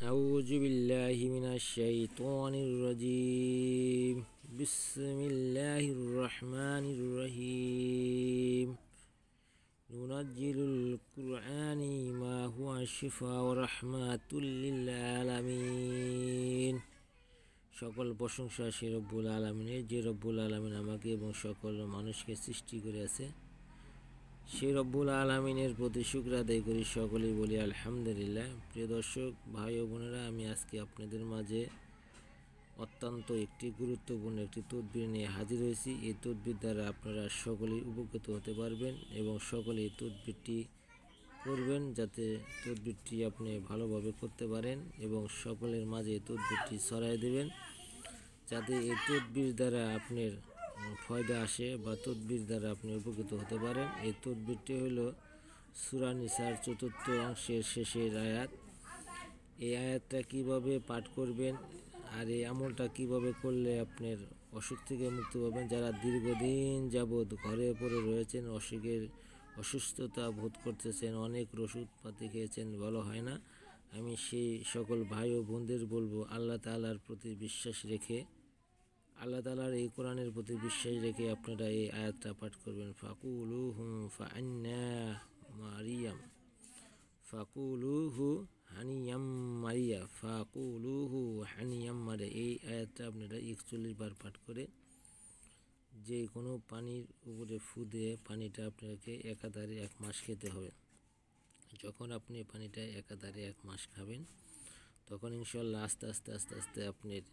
أعوذ بالله من الشيطان الرجيم بسم الله الرحمن الرحيم ننزل القرآن ما هو شفاء ورحمة للعالمين সকল প্রশংসা সে রব্বুল আলামিনের, যে রব্বুল আলামিন আমাকে এবং সকল মানুষকে সৃষ্টি করেছে। সে রব্বুল আলামিনের প্রতি শুকর আদায় করি, সকলেই বলি আলহামদুলিল্লাহ। প্রিয় দর্শক ভাই ও বোনেরা, আমি আজকে আপনাদের মাঝে অত্যন্ত একটি গুরুত্বপূর্ণ একটি তদবির নিয়ে হাজির হয়েছি। এই তদবির দ্বারা আপনারা সকলেই উপকৃত হতে পারবেন এবং সকলেই এই তদবিরটি করবেন, যাতে তদবিরটি আপনি ভালোভাবে করতে পারেন এবং সকলের মাঝে এই তদবিরটি ছড়াই দেবেন, যাতে এই তদবির দ্বারা আপনার ফায়দা আসে বা তদবির দ্বারা আপনি উপকৃত হতে পারেন। এই তদবিরটি হলো সূরা নিসার ৪র্থ অংশের শেষের আয়াত। এই আয়াতটা কিভাবে পাঠ করবেন আর এই আমলটা কিভাবে করলে আপনার অসুখ থেকে মুক্তি পাবেন, যারা দীর্ঘদিন যাবৎ ঘরে পড়ে রয়েছেন, অসুস্থতা বোধ করতেছেন, অনেক ওষুধপাতি খেয়েছেন, ভালো হয় না, আমি সেই সকল ভাই ও বোনদের বলবো, আল্লাহ তাআলার প্রতি বিশ্বাস রেখে, আল্লাহ তাআলার এই কোরআনের প্রতি বিশ্বাস রেখে আপনারা এই আয়াতটা পাঠ করবেন। ফাকুলুহু ফাআন্না মারিয়াম, ফাকুলুহু হানিয়াম মারিয়া, ফাকুলুহু হানিয়াম মারিয়া। এই আয়াতটা আপনারা ৪১ বার পাঠ করে যে কোনো পানির উপরে ফু দিয়ে পানিটা আপনাকে একাধারে ১ মাস খেতে হবে। যখন আপনি পানিটা একাধারে ১ মাস খাবেন, তখন ইনশাআল্লাহ আস্তে আস্তে আস্তে আস্তে আপনার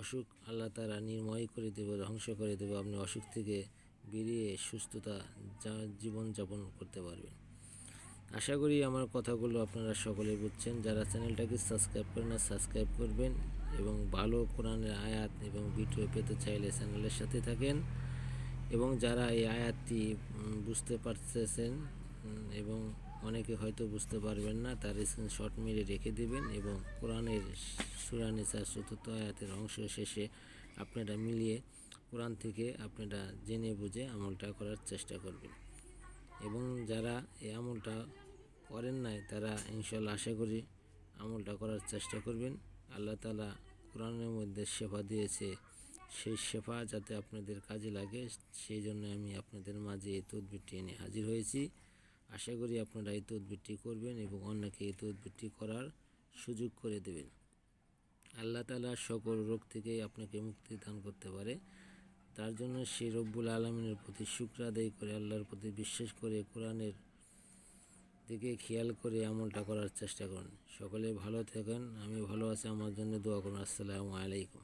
অসুখ আল্লাহ তাআলা নির্ময় করে দেবে, ধ্বংস করে দেবে। আপনি অসুখ থেকে বেরিয়ে সুস্থতা জীবনযাপন করতে পারবেন। আশা করি আমার কথাগুলো আপনারা সকলে বুঝছেন। যারা চ্যানেলটাকে সাবস্ক্রাইব করেন না, সাবস্ক্রাইব করবেন এবং ভালো কোরআনের আয়াত এবং ভিডিও পেতে চাইলে চ্যানেলের সাথে থাকেন। এবং যারা এই আয়াতটি বুঝতে পারতেছেন এবং অনেকে হয়তো বুঝতে পারবেন না, তার স্ক্রিনশট মেরে রেখে দেবেন এবং কোরআনের সূরা নিসার ৪র্থ আয়াতের অংশ শেষে আপনারা মিলিয়ে কোরআন থেকে আপনারা জেনে বুঝে আমলটা করার চেষ্টা করবেন। এবং যারা এই আমলটা করেন নাই, তারা ইনশাআল্লাহ আশা করি আমলটা করার চেষ্টা করবেন। আল্লাহ তাআলা কোরআনের মধ্যে শেফা দিয়েছে, সেই শেফা যাতে আপনাদের কাজে লাগে, সেই জন্য আমি আপনাদের মাঝে এই তদবিরটি এনে হাজির হয়েছি। আশা করি আপনারা এই তদবিরটি করবেন এবং অন্যকে এই তদবিরটি করার সুযোগ করে দেবেন। আল্লাহ তাআলা সকল রোগ থেকে আপনাকে মুক্তি দান করতে পারে। তার জন্য সেই রব্বুল আলামিনের প্রতি শুকর আদায় করে, আল্লাহর প্রতি বিশ্বাস করে, কোরআনের দিকে খেয়াল করে আমলটা করার চেষ্টা করুন। সকলে ভালো থাকেন, আমি ভালো আছি, আমার জন্য দোয়া করুন। আসসালামু আলাইকুম।